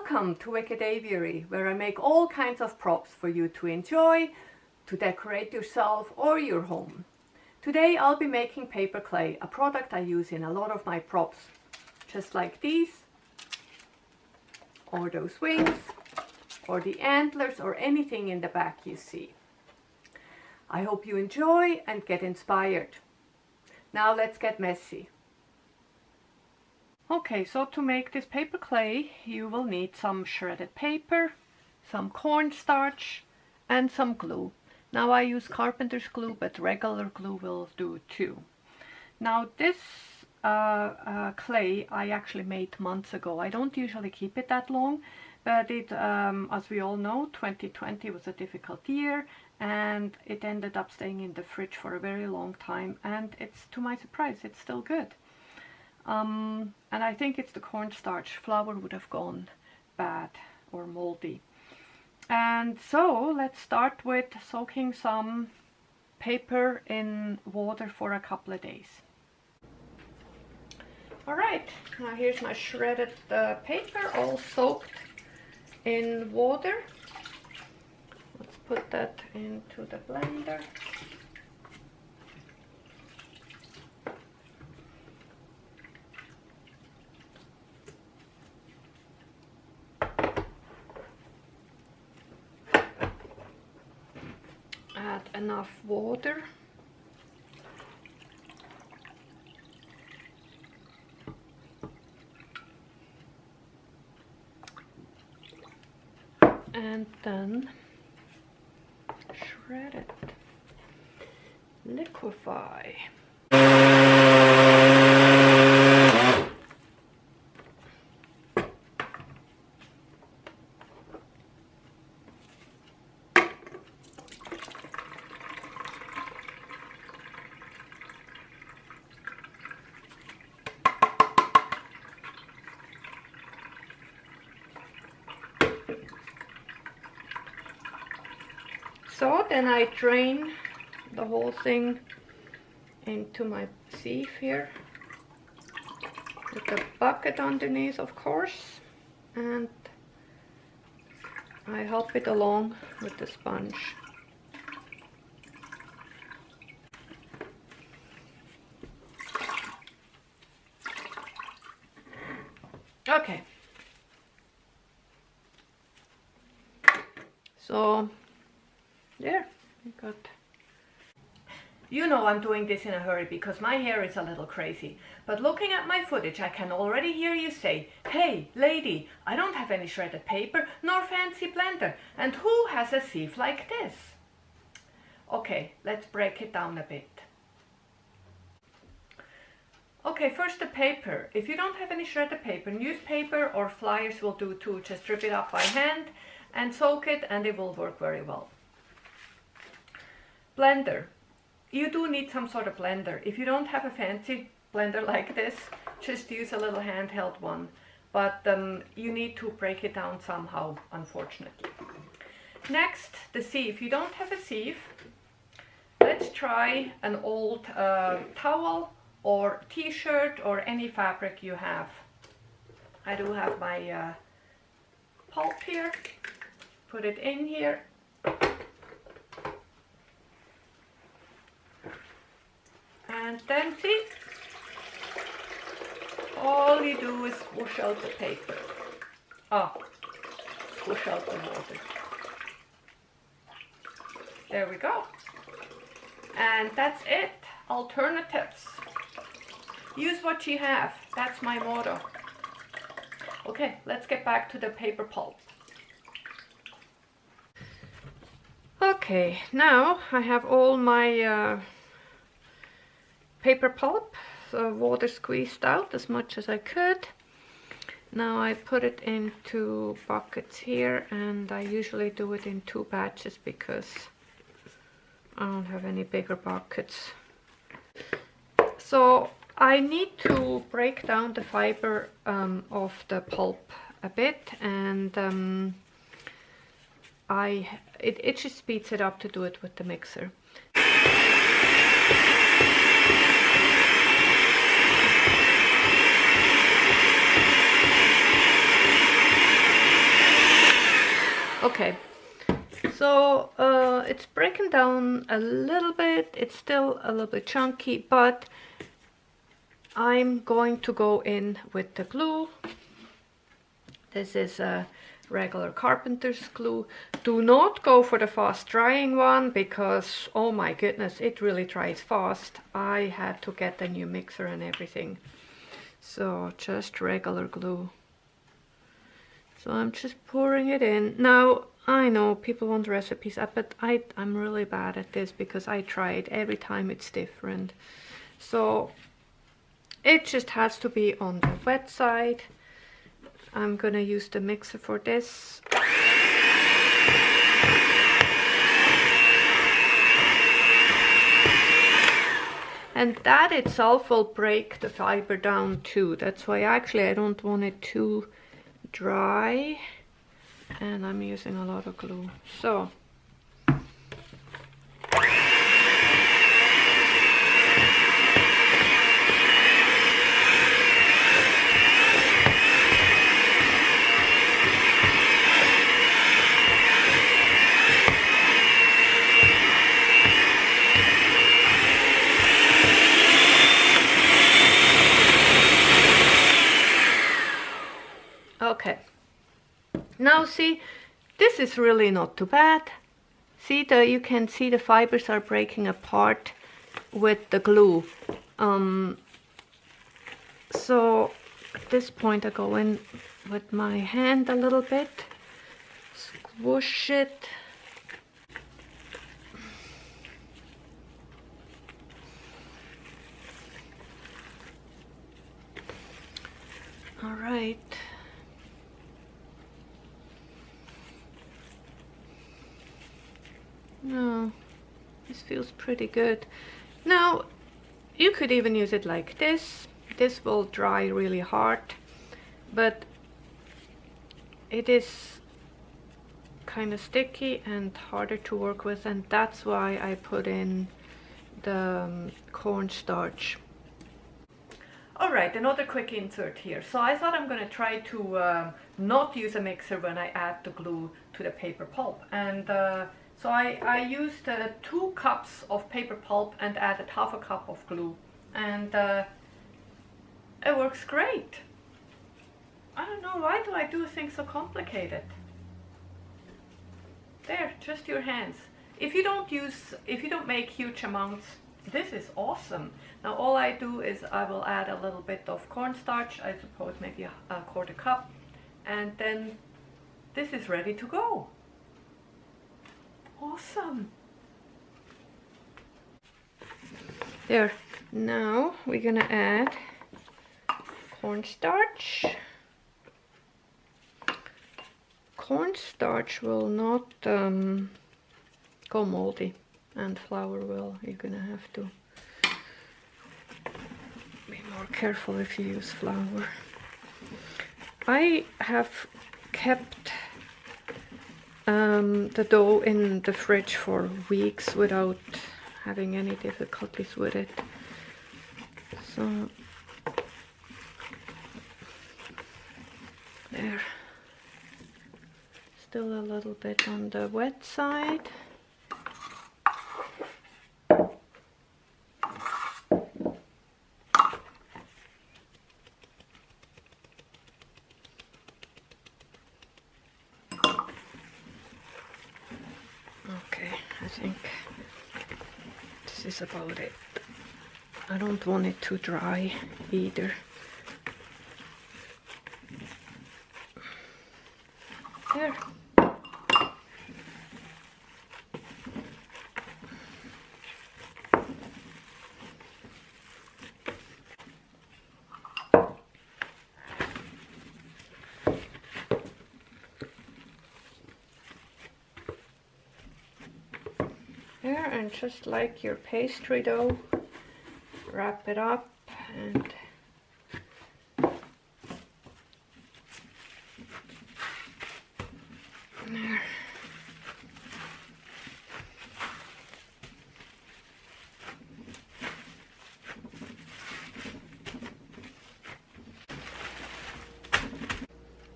Welcome to Wicked Aviary, where I make all kinds of props for you to enjoy, to decorate yourself or your home. Today I'll be making paper clay, a product I use in a lot of my props, just like these, or those wings, or the antlers, or anything in the back you see. I hope you enjoy and get inspired. Now let's get messy. Okay, so to make this paper clay, you will need some shredded paper, some cornstarch, and some glue. Now I use carpenter's glue, but regular glue will do too. Now this clay I actually made months ago. I don't usually keep it that long, but it, as we all know, 2020 was a difficult year, and it ended up staying in the fridge for a very long time, and it's, to my surprise, it's still good. And I think it's the cornstarch. Flour would have gone bad or moldy. And so let's start with soaking some paper in water for a couple of days. Alright, now here's my shredded paper, all soaked in water. Let's put that into the blender. Add enough water. And then shred it. Liquefy. So then I drain the whole thing into my sieve here with the bucket underneath, of course, and I help it along with the sponge. Okay, so there, I got. You know I'm doing this in a hurry because my hair is a little crazy. But looking at my footage, I can already hear you say, "Hey, lady, I don't have any shredded paper nor fancy blender. And who has a sieve like this?" Okay, let's break it down a bit. Okay, first the paper. If you don't have any shredded paper, newspaper or flyers will do too. Just strip it up by hand and soak it, and it will work very well. Blender. You do need some sort of blender. If you don't have a fancy blender like this, just use a little handheld one. But you need to break it down somehow, unfortunately. Next, the sieve. If you don't have a sieve, let's try an old towel or t-shirt or any fabric you have. I do have my pulp here. Put it in here. And then see, all you do is squish out the paper. Squish out the water. There we go. And that's it. Alternatives. Use what you have. That's my motto. Okay, let's get back to the paper pulp. Okay, now I have all my paper pulp, so water squeezed out as much as I could. Now I put it into buckets here, and I usually do it in 2 batches because I don't have any bigger buckets. So I need to break down the fiber of the pulp a bit, and it just speeds it up to do it with the mixer. Okay, so it's breaking down a little bit. It's still a little bit chunky, but I'm going to go in with the glue. This is a regular carpenter's glue. Do not go for the fast drying one because, oh my goodness, it really dries fast. I had to get a new mixer and everything. So just regular glue. So I'm just pouring it in. Now, I know people want recipes, but I'm really bad at this because I try it every time it's different. So it just has to be on the wet side. I'm gonna use the mixer for this. And that itself will break the fiber down too. That's why actually I don't want it too dry. And I'm using a lot of glue. So okay, now see, this is really not too bad. See, you can see the fibers are breaking apart with the glue. So at this point I go in with my hand a little bit, squish it. All right. No, this feels pretty good. Now, you could even use it like this. This will dry really hard, but it is kind of sticky and harder to work with, and that's why I put in the cornstarch. All right, another quick insert here. So I thought I'm going to try to not use a mixer when I add the glue to the paper pulp. And so I used 2 cups of paper pulp and added half a cup of glue. And it works great. I don't know, why do I do things so complicated? There, just your hands. If you don't make huge amounts, this is awesome. Now all I do is I will add a little bit of cornstarch, I suppose maybe a quarter cup, and then this is ready to go. Awesome. There. Now we're gonna add cornstarch. Cornstarch will not go moldy, and flour will. You're gonna have to be more careful if you use flour. I have kept the dough in the fridge for weeks without having any difficulties with it. So there. Still a little bit on the wet side. Okay, I think this is about it. I don't want it too dry either. There. There, and just like your pastry dough, wrap it up and there.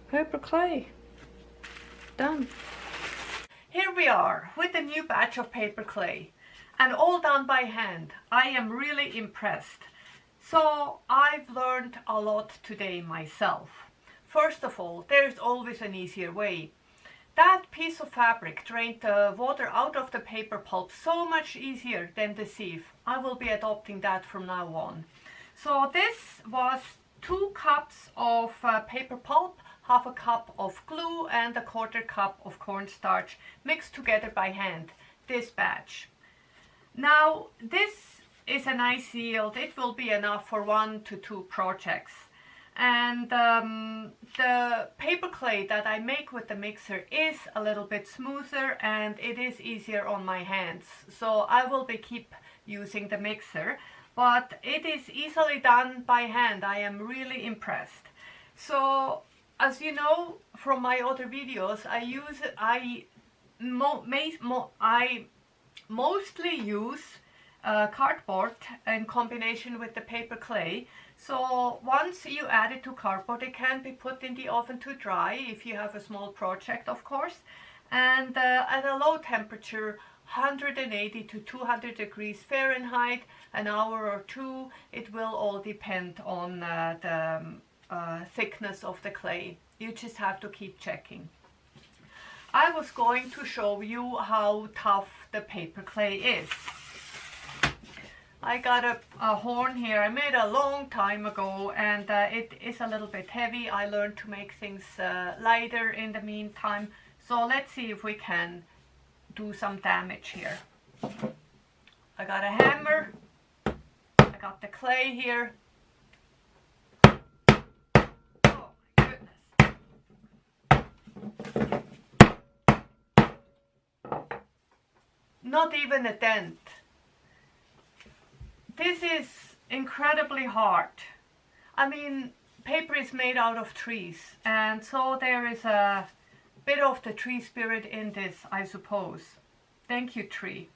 Paper clay. Done. Here we are with a new batch of paper clay, and all done by hand. I am really impressed. So I've learned a lot today myself. First of all, there's always an easier way. That piece of fabric drained the water out of the paper pulp so much easier than the sieve. I will be adopting that from now on. So this was 2 cups of paper pulp, half a cup of glue and a 1/4 cup of cornstarch mixed together by hand, this batch. Now this is a nice yield. It will be enough for 1 to 2 projects. And the paper clay that I make with the mixer is a little bit smoother and it is easier on my hands. So I will keep using the mixer, but it is easily done by hand. I am really impressed. So as you know from my other videos, I mostly use cardboard in combination with the paper clay. So once you add it to cardboard, it can be put in the oven to dry if you have a small project, of course, and at a low temperature, 180 to 200 degrees Fahrenheit, an hour or 2. It will all depend on the thickness of the clay. You just have to keep checking. I was going to show you how tough the paper clay is. I got a horn here I made a long time ago, and it is a little bit heavy. I learned to make things lighter in the meantime. So let's see if we can do some damage here. I got a hammer. I got the clay here. Oh my goodness. Not even a dent. This is incredibly hard. I mean, paper is made out of trees, and so there is a bit of the tree spirit in this, I suppose. Thank you, tree.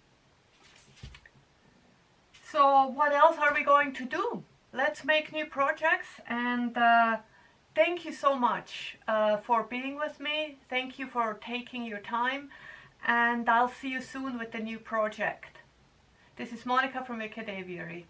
So what else are we going to do? Let's make new projects, and thank you so much for being with me. Thank you for taking your time, and I'll see you soon with the new project. This is Monica from Wicked Aviary.